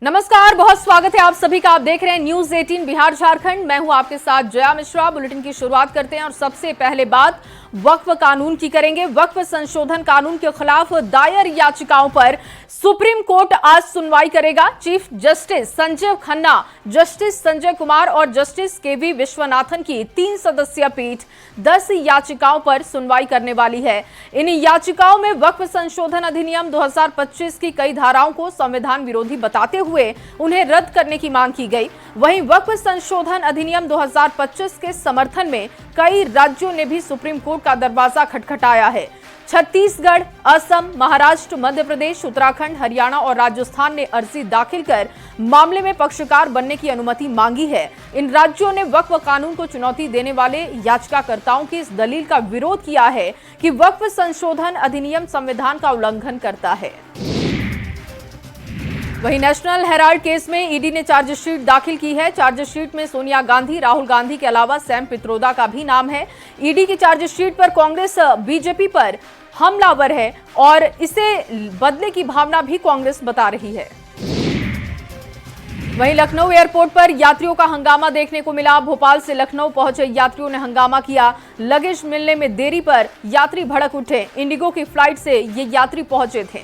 नमस्कार, बहुत स्वागत है आप सभी का। आप देख रहे हैं न्यूज 18 बिहार झारखंड। मैं हूं आपके साथ जया मिश्रा। बुलेटिन की शुरुआत करते हैं और सबसे पहले बात वक्फ कानून की करेंगे। वक्फ संशोधन कानून के खिलाफ दायर याचिकाओं पर सुप्रीम कोर्ट आज सुनवाई करेगा। Chief justice Sanjeev Khanna, justice Sanjay Kumar और जस्टिस केवी विश्वनाथन की 3 सदस्यीय पीठ 10 याचिकाओं पर सुनवाई करने वाली है। इन याचिकाओं में वक्फ संशोधन अधिनियम 2025 की कई धाराओं को संविधान विरोधी बताते हुए उन्हें रद्द करने की मांग की गई। वहीं वक्फ संशोधन अधिनियम 2025 के समर्थन में कई राज्यों ने भी सुप्रीम कोर्ट का दरवाजा खटखटाया है। छत्तीसगढ़, असम, महाराष्ट्र, मध्य प्रदेश, उत्तराखंड, हरियाणा और राजस्थान ने अर्जी दाखिल कर मामले में पक्षकार बनने की अनुमति मांगी है। इन राज्यों ने वक्फ कानून को चुनौती देने वाले याचिकाकर्ताओं की इस दलील का विरोध किया है कि वक्फ संशोधन अधिनियम संविधान का उल्लंघन करता है। वहीं नेशनल हेराल्ड केस में ईडी ने चार्जशीट दाखिल की है। चार्जशीट में सोनिया गांधी, राहुल गांधी के अलावा सैम पित्रोदा का भी नाम है। ईडी की चार्जशीट पर कांग्रेस बीजेपी पर हमलावर है और इसे बदले की भावना भी कांग्रेस बता रही है। वहीं लखनऊ एयरपोर्ट पर यात्रियों का हंगामा देखने को मिला। भोपाल से लखनऊ पहुंचे यात्रियों ने हंगामा किया। लगेज मिलने में देरी पर यात्री भड़क उठे। इंडिगो की फ्लाइट से ये यात्री पहुंचे थे।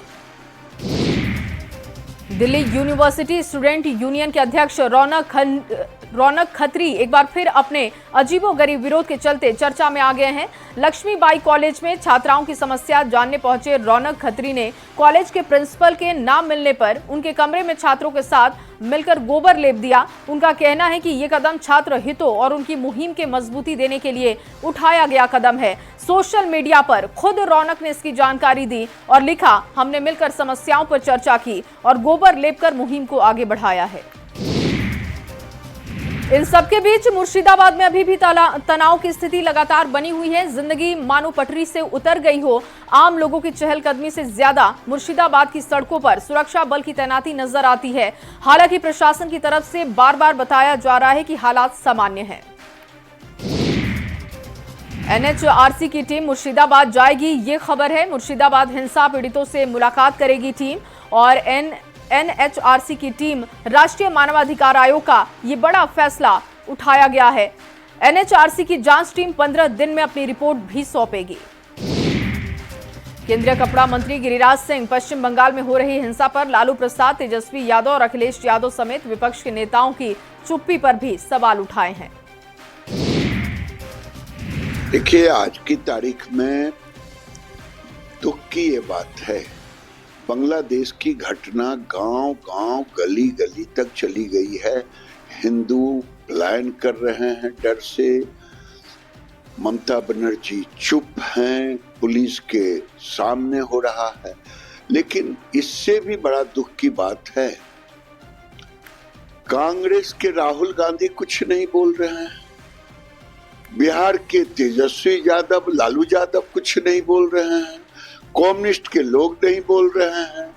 दिल्ली यूनिवर्सिटी स्टूडेंट यूनियन के अध्यक्ष रौनक खत्री एक बार फिर अपने अजीबोगरीब विरोध के चलते चर्चा में आ गए हैं। लक्ष्मीबाई कॉलेज में छात्राओं की समस्या जानने पहुंचे रौनक खत्री ने कॉलेज के प्रिंसिपल के नाम मिलने पर उनके कमरे में छात्रों के साथ मिलकर गोबर लेप दिया। उनका कहना है कि ये कदम छात्र हितों और उनकी मुहिम के मजबूती देने के लिए उठाया गया कदम है। सोशल मीडिया पर खुद रौनक ने इसकी जानकारी दी और लिखा, हमने मिलकर समस्याओं पर चर्चा की और गोबर लेपकर मुहिम को आगे बढ़ाया है। इन सबके बीच मुर्शिदाबाद में अभी भी तनाव की स्थिति लगातार बनी हुई है। जिंदगी मानो पटरी से उतर गई हो। आम लोगों की चहलकदमी से ज्यादा मुर्शिदाबाद की सड़कों पर सुरक्षा बल की तैनाती नजर आती है। हालांकि प्रशासन की तरफ से बार बार बताया जा रहा है कि हालात सामान्य हैं। एनएचआरसी की टीम मुर्शिदाबाद जाएगी, ये खबर है। मुर्शिदाबाद हिंसा पीड़ितों से मुलाकात करेगी टीम और एनएचआरसी की टीम राष्ट्रीय मानवाधिकार आयोग का ये बड़ा फैसला उठाया गया है। एनएचआरसी की जांच टीम 15 दिन में अपनी रिपोर्ट भी सौंपेगी। केंद्रीय कपड़ा मंत्री गिरिराज सिंह पश्चिम बंगाल में हो रही हिंसा पर लालू प्रसाद, तेजस्वी यादव और अखिलेश यादव समेत विपक्ष के नेताओं की चुप्पी पर भी सवाल उठाए हैं। देखिए, आज की तारीख में दुख की ये बात है, बांग्लादेश की घटना गांव-गांव, गली-गली तक चली गई है। हिंदू पलायन कर रहे हैं डर से। ममता बनर्जी चुप हैं, पुलिस के सामने हो रहा है। लेकिन इससे भी बड़ा दुख की बात है, कांग्रेस के राहुल गांधी कुछ नहीं बोल रहे हैं। बिहार के तेजस्वी यादव, लालू यादव कुछ नहीं बोल रहे हैं। कम्युनिस्ट के लोग नहीं बोल रहे हैं।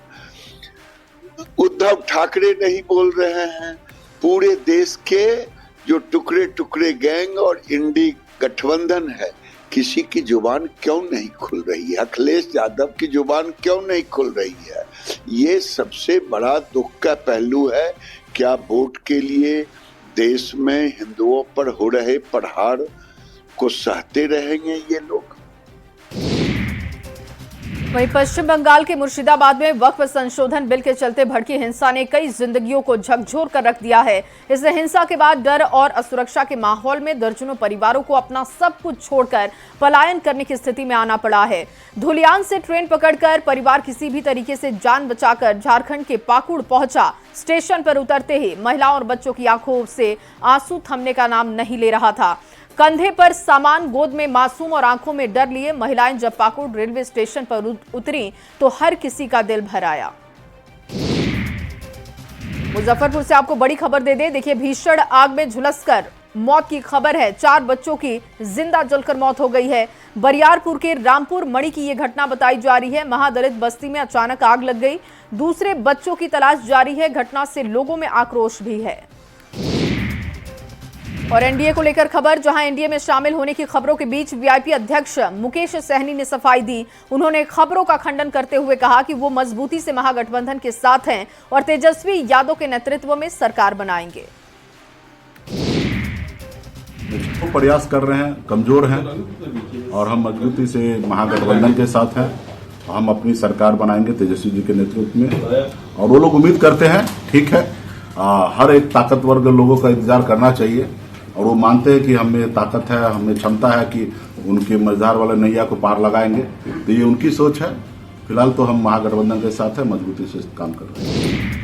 उद्धव ठाकरे नहीं बोल रहे हैं। पूरे देश के जो टुकड़े टुकड़े गैंग और इंडी गठबंधन है, किसी की जुबान क्यों नहीं खुल रही है? अखिलेश यादव की जुबान क्यों नहीं खुल रही है? ये सबसे बड़ा दुख का पहलू है। क्या वोट के लिए देश में हिंदुओं पर हो रहे प्रहार को सहते रहेंगे ये लोग? वहीं पश्चिम बंगाल के मुर्शिदाबाद में वक्फ संशोधन बिल के चलते भड़की हिंसा ने कई जिंदगियों को झकझोर कर रख दिया है। इस हिंसा के बाद डर और असुरक्षा के माहौल में दर्जनों परिवारों को अपना सब कुछ छोड़कर पलायन करने की स्थिति में आना पड़ा है। धुलियान से ट्रेन पकड़कर परिवार किसी भी तरीके से जान बचाकर झारखंड के पाकुड़ पहुंचा। स्टेशन पर उतरते ही महिलाओं और बच्चों की आंखों से आंसू थमने का नाम नहीं ले रहा था। कंधे पर सामान, गोद में मासूम और आंखों में डर लिए महिलाएं जब पाकुड़ रेलवे स्टेशन पर उतरी तो हर किसी का दिल भर आया। मुजफ्फरपुर से आपको बड़ी खबर दे दे। देखिए, भीषण आग में झुलसकर मौत की खबर है। 4 बच्चों की जिंदा जलकर मौत हो गई है। बरियारपुर के रामपुर मणि की यह घटना बताई जा रही है। महादलित बस्ती में अचानक आग लग गई। दूसरे बच्चों की तलाश जारी है। घटना से लोगों में आक्रोश भी है। और एनडीए को लेकर खबर, जहां एनडीए में शामिल होने की खबरों के बीच वीआईपी अध्यक्ष मुकेश सहनी ने सफाई दी। उन्होंने खबरों का खंडन करते हुए कहा कि वो मजबूती से महागठबंधन के साथ हैं और तेजस्वी यादव के नेतृत्व में सरकार बनाएंगे। तो प्रयास कर रहे हैं, कमजोर हैं और हम मजबूती से महागठबंधन के साथ हैं। हम अपनी सरकार बनाएंगे तेजस्वी जी के नेतृत्व में और वो लोग उम्मीद करते हैं, ठीक है, हर एक ताकतवर लोगों का इंतजार करना चाहिए और वो मानते हैं कि हमें ताकत है, हमें क्षमता है कि उनके मझधार वाले नैया को पार लगाएंगे। तो ये उनकी सोच है। फिलहाल तो हम महागठबंधन के साथ हैं, मजबूती से काम कर रहे हैं।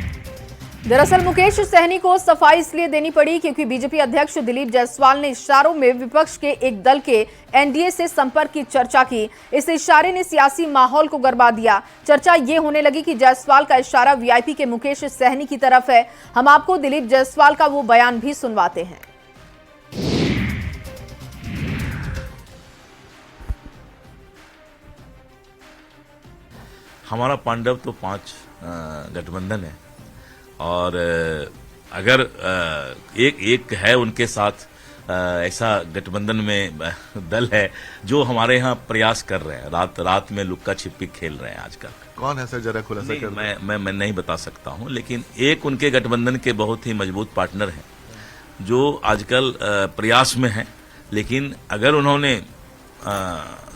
दरअसल मुकेश सहनी को सफाई इसलिए देनी पड़ी क्योंकि बीजेपी अध्यक्ष दिलीप जायसवाल ने इशारों में विपक्ष के एक दल के एनडीए से संपर्क की चर्चा की। इस इशारे ने सियासी माहौल को गरमा दिया। चर्चा ये होने लगी कि जायसवाल का इशारा वीआईपी के मुकेश सहनी की तरफ है। हम आपको दिलीप जायसवाल का वो बयान भी सुनवाते हैं। हमारा पांडव तो 5 गठबंधन है और अगर एक है उनके साथ ऐसा गठबंधन में दल है जो हमारे यहाँ प्रयास कर रहे हैं, रात में लुक्का छिपी खेल रहे हैं आजकल। कौन है सर, जरा खुलासा कर। मैं नहीं बता सकता हूँ, लेकिन एक उनके गठबंधन के बहुत ही मजबूत पार्टनर हैं जो आजकल प्रयास में हैं। लेकिन अगर उन्होंने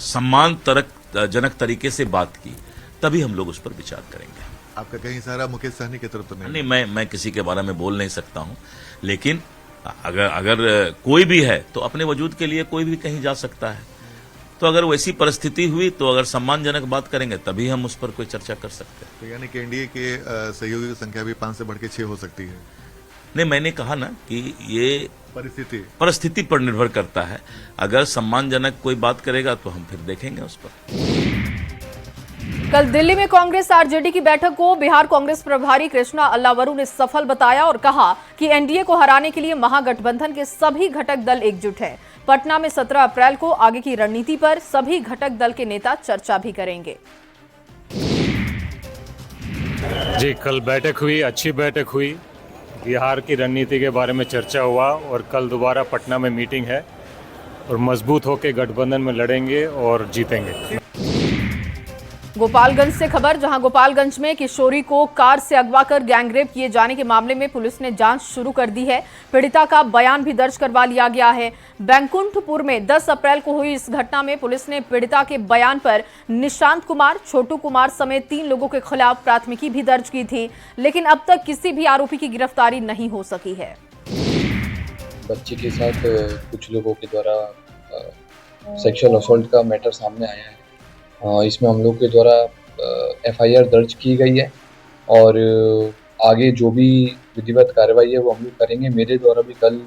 सम्मानजनक तरीके से बात की तभी हम लोग उस पर विचार करेंगे। आपका कहीं सारा मुकेश सहनी की तरफ तो नहीं? मैं किसी के बारे में बोल नहीं सकता हूं, लेकिन अगर कोई भी है तो अपने वजूद के लिए कोई भी कहीं जा सकता है। तो अगर वैसी परिस्थिति हुई तो अगर सम्मानजनक बात करेंगे तभी हम उस पर कोई चर्चा कर सकते हैं। तो यानी कि एनडीए के सहयोगी की संख्या भी 5 से बढ़ के 6 हो सकती है? नहीं, मैंने कहा ना कि ये परिस्थिति पर निर्भर करता है। अगर सम्मानजनक कोई बात करेगा तो हम फिर देखेंगे उस पर। कल दिल्ली में कांग्रेस आरजेडी की बैठक को बिहार कांग्रेस प्रभारी कृष्णा अल्लावरू ने सफल बताया और कहा कि एनडीए को हराने के लिए महागठबंधन के सभी घटक दल एकजुट हैं। पटना में 17 अप्रैल को आगे की रणनीति पर सभी घटक दल के नेता चर्चा भी करेंगे। जी, कल बैठक हुई, अच्छी बैठक हुई। बिहार की रणनीति के बारे में चर्चा हुआ और कल दोबारा पटना में मीटिंग है और मजबूत होकर गठबंधन में लड़ेंगे और जीतेंगे। गोपालगंज से खबर, जहां गोपालगंज में किशोरी को कार से अगवा कर गैंगरेप किए जाने के मामले में पुलिस ने जांच शुरू कर दी है। पीड़िता का बयान भी दर्ज करवा लिया गया है। बैंकुंठपुर में 10 अप्रैल को हुई इस घटना में पुलिस ने पीड़िता के बयान पर निशांत कुमार, छोटू कुमार समेत 3 लोगों के खिलाफ प्राथमिकी भी दर्ज की थी, लेकिन अब तक किसी भी आरोपी की गिरफ्तारी नहीं हो सकी है। बच्चे के साथ कुछ लोगों के द्वारा सेक्सुअल असॉल्ट का मैटर सामने आया है। इसमें हम लोग के द्वारा एफआईआर दर्ज की गई है और आगे जो भी विधिवत कार्रवाई है वो हम लोग करेंगे। मेरे द्वारा भी कल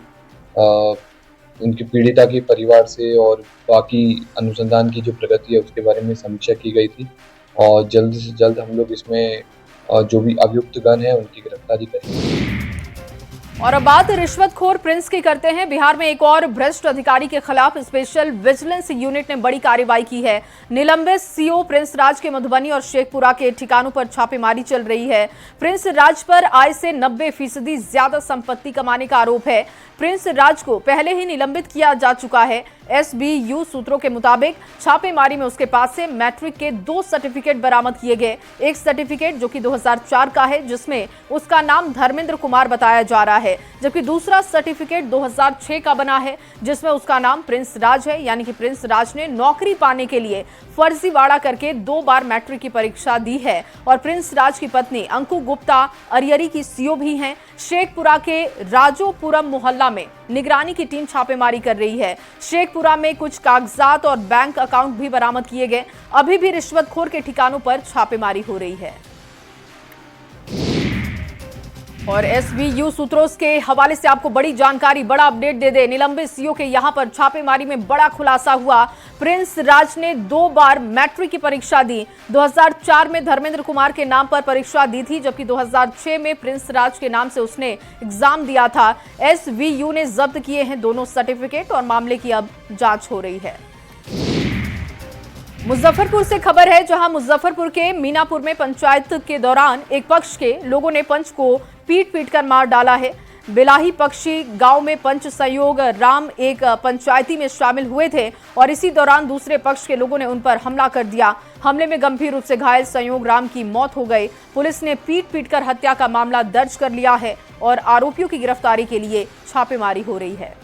उनकी पीड़िता के परिवार से और बाकी अनुसंधान की जो प्रगति है उसके बारे में समीक्षा की गई थी और जल्द से जल्द हम लोग इसमें जो भी अभियुक्तगण है उनकी गिरफ्तारी करेंगे। और अब बात रिश्वतखोर प्रिंस की करते हैं। बिहार में एक और भ्रष्ट अधिकारी के खिलाफ स्पेशल विजिलेंस यूनिट ने बड़ी कार्रवाई की है। निलंबित सीओ प्रिंस राज के मधुबनी और शेखपुरा के ठिकानों पर छापेमारी चल रही है। प्रिंस राज पर आय से 90% ज्यादा संपत्ति कमाने का आरोप है। प्रिंस राज को पहले ही निलंबित किया जा चुका है। एसबीयू सूत्रों के मुताबिक छापेमारी में उसके पास से मैट्रिक के 2 सर्टिफिकेट बरामद किए गए। एक सर्टिफिकेट जो कि 2004 का है, जिसमें उसका नाम धर्मेंद्र कुमार बताया जा रहा है, जबकि दूसरा सर्टिफिकेट 2006 का बना है जिसमें उसका नाम प्रिंस राज है। यानी कि प्रिंस राज ने नौकरी पाने के लिए फर्जीवाड़ा करके 2 बार मैट्रिक की परीक्षा दी है। और प्रिंस राज की पत्नी अंकु गुप्ता अरियरी की सीओ भी हैं। शेखपुरा के राजोपुरम मोहल्ला में निगरानी की टीम छापेमारी कर रही है। शेखपुरा में कुछ कागजात और बैंक अकाउंट भी बरामद किए गए। अभी भी रिश्वतखोर के ठिकानों पर छापेमारी हो रही है। और एसबीयू सूत्रों के हवाले से आपको बड़ी जानकारी, बड़ा अपडेट दे दे। निलंबित सीओ के यहां पर छापेमारी में बड़ा खुलासा हुआ। प्रिंस राज ने 2 बार मैट्रिक की परीक्षा दी। 2004 में धर्मेंद्र कुमार के नाम पर परीक्षा दी थी, जबकि 2006 में प्रिंस राज के नाम से उसने एग्जाम दिया था। एसबीयू ने जब्त किए हैं दोनों सर्टिफिकेट और मामले की अब जांच हो रही है। मुजफ्फरपुर से खबर है, जहां मुजफ्फरपुर के मीनापुर में पंचायत के दौरान एक पक्ष के लोगों ने पंच को पीट कर मार डाला है। बेलाही पक्षी गांव में पंच सहयोग राम एक पंचायती में शामिल हुए थे और इसी दौरान दूसरे पक्ष के लोगों ने उन पर हमला कर दिया। हमले में गंभीर रूप से घायल संयोग राम की मौत हो गई। पुलिस ने पीट कर हत्या का मामला दर्ज कर लिया है और आरोपियों की गिरफ्तारी के लिए छापेमारी हो रही है।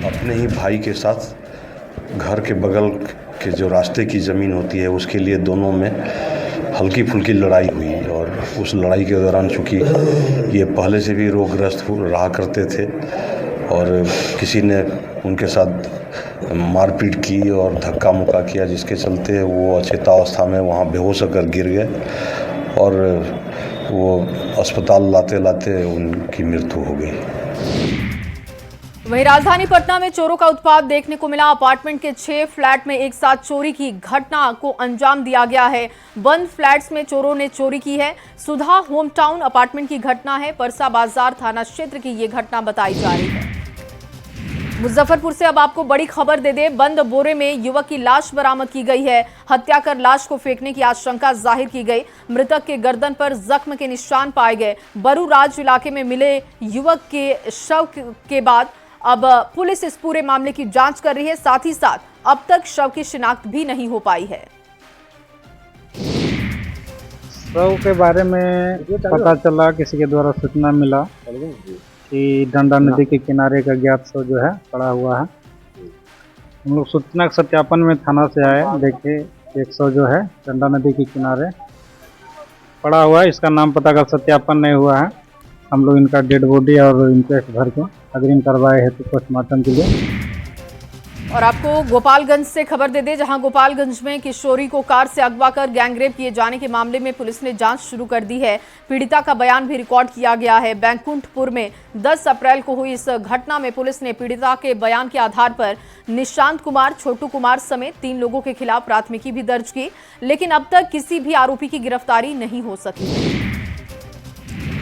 अपने ही भाई के साथ घर के बगल के जो रास्ते की ज़मीन होती है उसके लिए दोनों में हल्की फुल्की लड़ाई हुई और उस लड़ाई के दौरान चूँकि ये पहले से भी रोगग्रस्त रहा करते थे और किसी ने उनके साथ मारपीट की और धक्का मुक्का किया, जिसके चलते वो अचेतावस्था में वहाँ बेहोश होकर गिर गए और वो अस्पताल लाते लाते उनकी मृत्यु हो गई। वहीं राजधानी पटना में चोरों का उत्पात देखने को मिला। अपार्टमेंट के 6 फ्लैट में एक साथ चोरी की घटना को अंजाम दिया गया है। बंद फ्लैट्स में चोरों ने चोरी की है। सुधा होम टाउन अपार्टमेंट की घटना है। परसा बाजार थाना क्षेत्र की ये घटना बताई जा रही है। मुजफ्फरपुर से अब आपको बड़ी खबर दे दे। बंद बोरे में युवक की लाश बरामद की गई है। हत्या कर लाश को फेंकने की आशंका जाहिर की गई। मृतक के गर्दन पर जख्म के निशान पाए गए। बरूराज इलाके में मिले युवक के शव के बाद अब पुलिस इस पूरे मामले की जांच कर रही है। साथ ही साथ अब तक शव की शिनाख्त भी नहीं हो पाई है। शव के बारे में पता चला, किसी के द्वारा सूचना मिला कि डंडा नदी के किनारे का ज्ञात शव जो है पड़ा हुआ है। हम लोग सूचना के सत्यापन में थाना से आए, देखे एक शव जो है डंडा नदी के किनारे पड़ा हुआ है। इसका नाम पता का सत्यापन नहीं हुआ है। हम लोग इनका डेड बॉडी और इंक्वेस्ट भर के अग्रिम कार्रवाई हेतु पोस्टमार्टम के लिए। और आपको गोपालगंज से खबर दे दें, जहां गोपालगंज में किशोरी को कार से अगवा कर गैंगरेप किए जाने के मामले में पुलिस ने जांच शुरू कर दी है। पीड़िता का बयान भी रिकॉर्ड किया गया है। बैंकुंठपुर में 10 अप्रैल को हुई इस घटना में पुलिस ने पीड़िता के बयान के आधार पर निशांत कुमार, छोटू कुमार समेत 3 लोगों के खिलाफ प्राथमिकी भी दर्ज की, लेकिन अब तक किसी भी आरोपी की गिरफ्तारी नहीं हो सकी।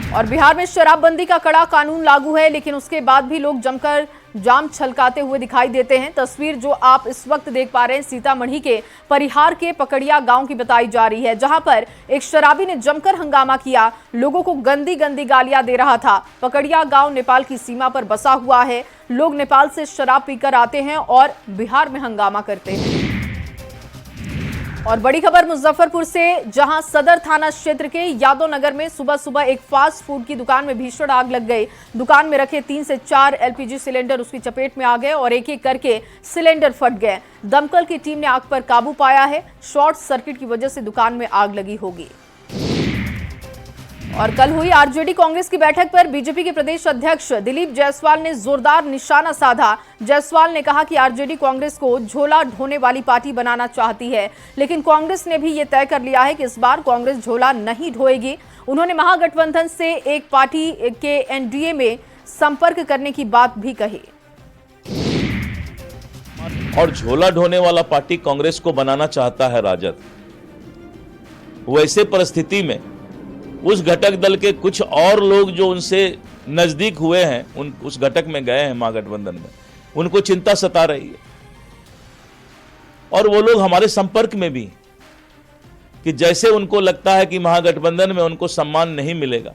और बिहार में शराबबंदी का कड़ा कानून लागू है, लेकिन उसके बाद भी लोग जमकर जाम छलकाते हुए दिखाई देते हैं। तस्वीर जो आप इस वक्त देख पा रहे हैं सीतामढ़ी के परिहार के पकड़िया गांव की बताई जा रही है, जहां पर एक शराबी ने जमकर हंगामा किया, लोगों को गंदी गंदी गालियां दे रहा था। पकड़िया गांव नेपाल की सीमा पर बसा हुआ है। लोग नेपाल से शराब पीकर आते हैं और बिहार में हंगामा करते हैं। और बड़ी खबर मुजफ्फरपुर से, जहां सदर थाना क्षेत्र के यादव नगर में सुबह सुबह एक फास्ट फूड की दुकान में भीषण आग लग गई। दुकान में रखे 3 से 4 एलपीजी सिलेंडर उसकी चपेट में आ गए और एक एक करके सिलेंडर फट गए। दमकल की टीम ने आग पर काबू पाया है। शॉर्ट सर्किट की वजह से दुकान में आग लगी होगी। और कल हुई आरजेडी कांग्रेस की बैठक पर बीजेपी के प्रदेश अध्यक्ष दिलीप जायसवाल ने जोरदार निशाना साधा। जायसवाल ने कहा कि आरजेडी कांग्रेस को झोला ढोने वाली पार्टी बनाना चाहती है, लेकिन कांग्रेस ने भी ये तय कर लिया है कि इस बार कांग्रेस झोला नहीं ढोएगी। उन्होंने महागठबंधन से एक पार्टी के एनडीए में संपर्क करने की बात भी कही। और झोला ढोने वाला पार्टी कांग्रेस को बनाना चाहता है राजद। वैसे परिस्थिति में उस घटक दल के कुछ और लोग जो उनसे नजदीक हुए हैं, उस घटक में गए हैं महागठबंधन में, उनको चिंता सता रही है। और वो लोग हमारे संपर्क में भी, कि जैसे उनको लगता है कि महागठबंधन में उनको सम्मान नहीं मिलेगा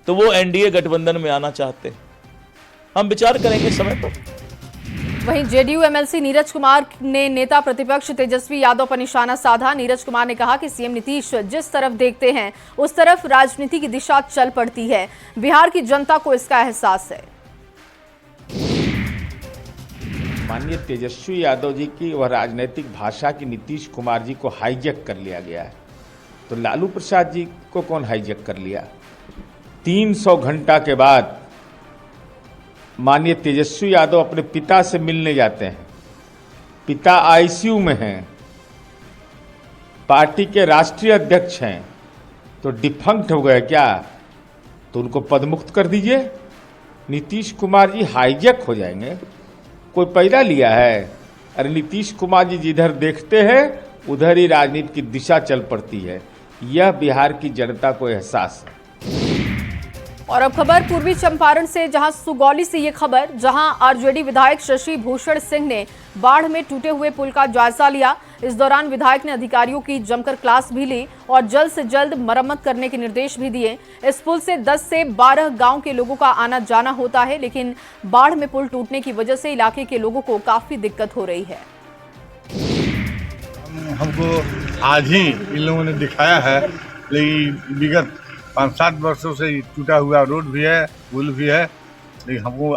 तो वो एनडीए गठबंधन में आना चाहते हैं। हम विचार करेंगे समय पर। वहीं जेडीयू एमएलसी नीरज कुमार ने नेता प्रतिपक्ष तेजस्वी यादव पर निशाना साधा। नीरज कुमार ने कहा कि सीएम नीतीश जिस तरफ देखते हैं उस तरफ राजनीति की दिशा चल पड़ती है। बिहार की जनता को इसका एहसास है। माननीय तेजस्वी यादव जी की वह राजनीतिक भाषा की नीतीश कुमार जी को हाईजैक कर लिया गया है, तो लालू प्रसाद जी को कौन हाईजैक कर लिया? 300 घंटा के बाद माननीय तेजस्वी यादव अपने पिता से मिलने जाते हैं। पिता आईसीयू में हैं, पार्टी के राष्ट्रीय अध्यक्ष हैं, तो डिफंक्ट हो गए क्या? तो उनको पदमुक्त कर दीजिए। नीतीश कुमार जी हाईजैक हो जाएंगे, कोई पैदा लिया है? अरे नीतीश कुमार जी जिधर देखते हैं उधर ही राजनीति की दिशा चल पड़ती है। यह बिहार की जनता को एहसास है। और अब खबर पूर्वी चंपारण से, जहां सुगौली से ये खबर, जहां आरजेडी विधायक शशि भूषण सिंह ने बाढ़ में टूटे हुए पुल का जायजा लिया। इस दौरान विधायक ने अधिकारियों की जमकर क्लास भी ली और जल्द से जल्द मरम्मत करने के निर्देश भी दिए। इस पुल से 10 से 12 गांव के लोगों का आना जाना होता है, लेकिन बाढ़ में पुल टूटने की वजह से इलाके के लोगों को काफी दिक्कत हो रही है। हमको आज ही इन लोगों ने दिखाया है, लेकिन विगत 5-7 वर्षों से टूटा हुआ रोड भी है, पुल भी है, लेकिन हमको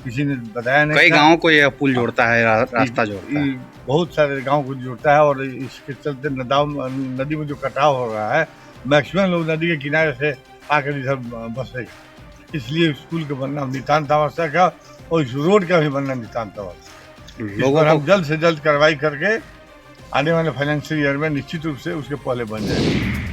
किसी ने बताया नहीं। कई गांवों को यह पुल जोड़ता है, रास्ता जोड़ता है, बहुत सारे गांव को जोड़ता है और इसके चलते नदी में जो कटाव हो रहा है, मैक्सिमम लोग नदी के किनारे से आकर इधर बसेगा। इसलिए इस पुल का बनना नितांत आवश्यक है और इस रोड का भी बनना नितांत आवश्यक है। लोगों को हम जल्द से जल्द कार्रवाई करके आने वाले फाइनेंशियल ईयर में निश्चित रूप से उसके पहले बन जाएंगे।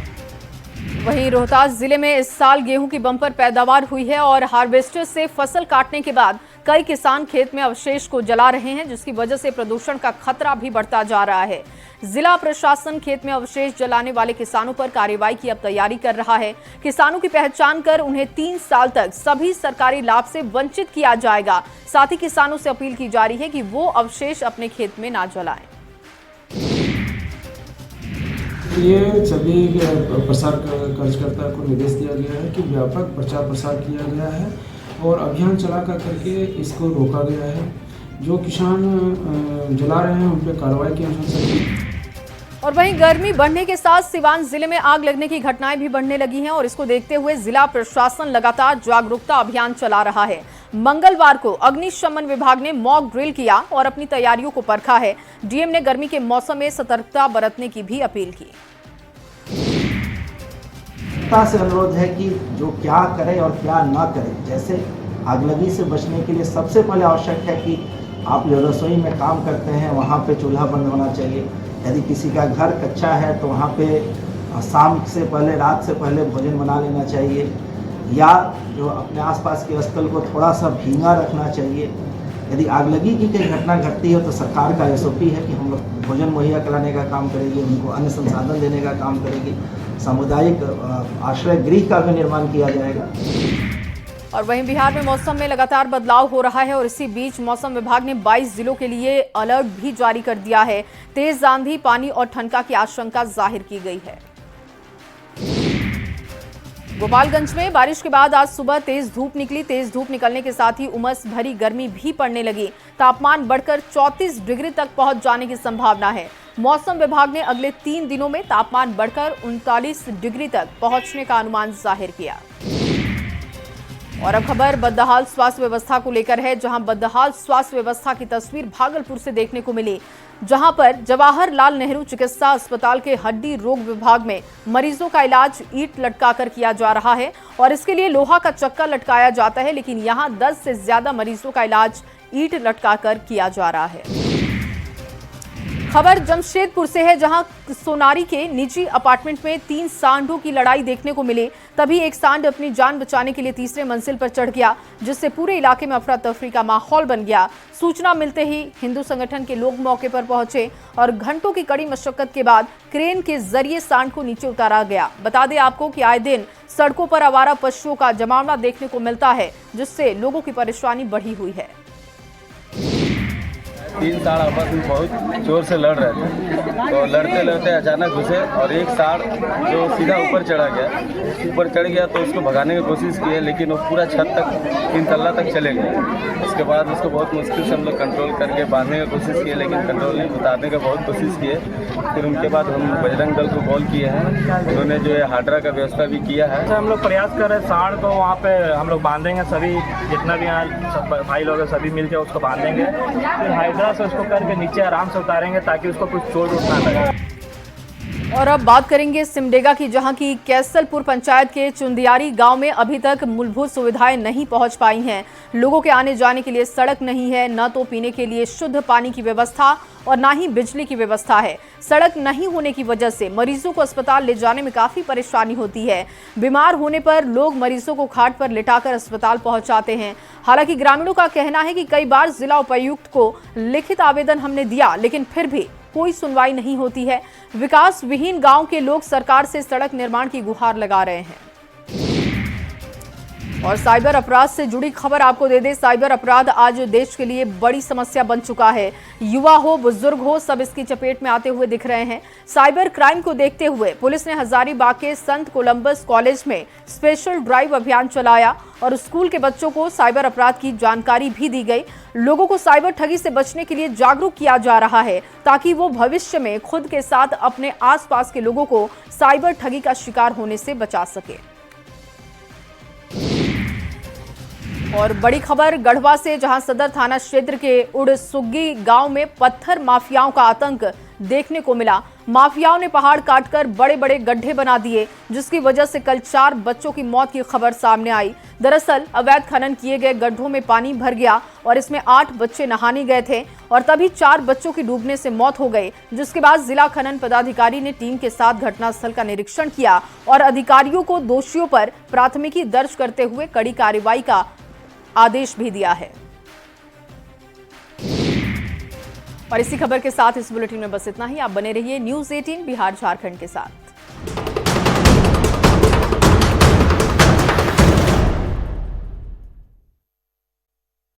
वहीं रोहतास जिले में इस साल गेहूं की बम्पर पैदावार हुई है और हार्वेस्टर से फसल काटने के बाद कई किसान खेत में अवशेष को जला रहे हैं, जिसकी वजह से प्रदूषण का खतरा भी बढ़ता जा रहा है। जिला प्रशासन खेत में अवशेष जलाने वाले किसानों पर कार्रवाई की अब तैयारी कर रहा है। किसानों की पहचान कर उन्हें 3 साल तक सभी सरकारी लाभ से वंचित किया जाएगा। साथ ही किसानों से अपील की जा रही है कि वो अवशेष अपने खेत में ना जलाएं। ये सभी प्रसार कार्यकर्ता को निर्देश दिया गया है कि व्यापक प्रचार प्रसार किया गया है और अभियान चला करके इसको रोका गया है। जो किसान जला रहे हैं उन पर कार्रवाई की अनुशंसा। और वहीं गर्मी बढ़ने के साथ सिवान जिले में आग लगने की घटनाएं भी बढ़ने लगी हैं और इसको देखते हुए जिला प्रशासन लगातार जागरूकता अभियान चला रहा है। मंगलवार को अग्निशमन विभाग ने मॉक ड्रिल किया और अपनी तैयारियों को परखा है। डीएम ने गर्मी के मौसम में सतर्कता बरतने की भी अपील की। से अनुरोध है कि जो क्या करें और क्या ना करें। जैसे आगलगी से बचने के लिए सबसे पहले आवश्यक है कि आप जो रसोई में काम करते हैं वहाँ पे चूल्हा बंद होना चाहिए। यदि किसी का घर कच्चा है तो वहाँ पे शाम से पहले, रात से पहले भोजन बना लेना चाहिए, या जो अपने आसपास के स्थल को थोड़ा सा भींगा रखना चाहिए। यदि आगलगी की कोई घटना घटती है तो सरकार का एसओपी है कि हम लोग भोजन मुहैया कराने का काम करेंगे, उनको अन्य संसाधन देने का काम करेंगे, सामुदायिक आश्रय गृह का भी निर्माण किया जाएगा। और वहीं बिहार में मौसम में लगातार बदलाव हो रहा है और इसी बीच मौसम विभाग ने 22 जिलों के लिए अलर्ट भी जारी कर दिया है। तेज आंधी, पानी और ठनका की आशंका जाहिर की गई है। गोपालगंज में बारिश के बाद आज सुबह तेज धूप निकली। तेज धूप निकलने के साथ ही उमस भरी गर्मी भी पड़ने लगी। तापमान बढ़कर 34 डिग्री तक पहुंच जाने की संभावना है। मौसम विभाग ने अगले 3 दिनों में तापमान बढ़कर 39 डिग्री तक पहुंचने का अनुमान जाहिर किया। और अब खबर बदहाल स्वास्थ्य व्यवस्था को लेकर है, जहां बदहाल स्वास्थ्य व्यवस्था की तस्वीर भागलपुर से देखने को मिली, जहां पर जवाहरलाल नेहरू चिकित्सा अस्पताल के हड्डी रोग विभाग में मरीजों का इलाज ईंट लटकाकर किया जा रहा है और इसके लिए लोहा का चक्का लटकाया जाता है, लेकिन यहां 10 से ज्यादा मरीजों का इलाज ईंट लटकाकर किया जा रहा है। खबर जमशेदपुर से है, जहां सोनारी के निजी अपार्टमेंट में 3 सांडों की लड़ाई देखने को मिली। तभी एक सांड अपनी जान बचाने के लिए तीसरे मंजिल पर चढ़ गया, जिससे पूरे इलाके में अफरा तफरी का माहौल बन गया। सूचना मिलते ही हिंदू संगठन के लोग मौके पर पहुंचे और घंटों की कड़ी मशक्कत के बाद क्रेन के जरिए सांड को नीचे उतारा गया। बता दें आपको कि आए दिन सड़कों पर आवारा पशुओं का जमावड़ा देखने को मिलता है, जिससे लोगों की परेशानी बढ़ी हुई है। 3 सांड आपस में बहुत जोर से लड़ रहे थे, तो लड़ते लड़ते अचानक घुसे और एक सांड जो सीधा ऊपर चढ़ा गया, ऊपर चढ़ गया तो उसको भगाने की कोशिश की है, लेकिन वो पूरा छत तक 3 तल्ला तक चले गए। उसके बाद उसको बहुत मुश्किल से हम लोग कंट्रोल करके बांधने की कोशिश किए, लेकिन कंट्रोल नहीं, उतारने का बहुत कोशिश किए। फिर उनके बाद हम बजरंग दल को कॉल किए हैं, उन्होंने जो है हाड्रा का व्यवस्था भी किया है। हम लोग प्रयास कर रहे हैं, सांड को वहाँ पे हम लोग बांधेंगे, सभी जितना भी यहाँ भाई लोग हैं सभी मिलकर उसको बांधेंगे, फिर हाइड्रा से उसको करके नीचे आराम से उतारेंगे ताकि उसको कुछ चोट ना लगे। और अब बात करेंगे सिमडेगा की, जहां की कैसलपुर पंचायत के चुंदियारी गांव में अभी तक मूलभूत सुविधाएं नहीं पहुंच पाई हैं। लोगों के आने जाने के लिए सड़क नहीं है, न तो पीने के लिए शुद्ध पानी की व्यवस्था और न ही बिजली की व्यवस्था है। सड़क नहीं होने की वजह से मरीजों को अस्पताल ले जाने में काफी परेशानी होती है। बीमार होने पर लोग मरीजों को खाट पर लिटाकर अस्पताल पहुंचाते हैं। हालांकि ग्रामीणों का कहना है कि कई बार जिला उपायुक्त को लिखित आवेदन हमने दिया, लेकिन फिर भी कोई सुनवाई नहीं होती है। विकास विहीन गांव के लोग सरकार से सड़क निर्माण की गुहार लगा रहे हैं। और साइबर अपराध से जुड़ी खबर आपको दे दें। साइबर अपराध आज देश के लिए बड़ी समस्या बन चुका है। युवा हो, बुजुर्ग हो, सब इसकी चपेट में आते हुए दिख रहे हैं। साइबर क्राइम को देखते हुए पुलिस ने हजारीबाग के संत कोलंबस कॉलेज में स्पेशल ड्राइव अभियान चलाया और स्कूल के बच्चों को साइबर अपराध की जानकारी भी दी गई। लोगों को साइबर ठगी से बचने के लिए जागरूक किया जा रहा है ताकि वो भविष्य में खुद के साथ अपने आसपास के लोगों को साइबर ठगी का शिकार होने से बचा सके। और बड़ी खबर गढ़वा से, जहां सदर थाना क्षेत्र के उड़सुग्गी गांव में पत्थर माफियाओं का आतंक देखने को मिला। माफियाओं ने पहाड़ काटकर बड़े बड़े गड्ढे बना दिए, जिसकी वजह से कल 4 बच्चों की मौत की खबर सामने आई। दरअसल अवैध खनन किए गए गड्ढों में पानी भर गया और इसमें 8 बच्चे नहाने गए थे और तभी 4 बच्चों की डूबने से मौत हो गई। जिसके बाद जिला खनन पदाधिकारी ने टीम के साथ घटनास्थल का निरीक्षण किया और अधिकारियों को दोषियों पर प्राथमिकी दर्ज करते हुए कड़ी कार्रवाई का आदेश भी दिया है। और इसी खबर के साथ इस बुलेटिन में बस इतना ही। आप बने रहिए न्यूज़ 18 बिहार झारखंड के साथ।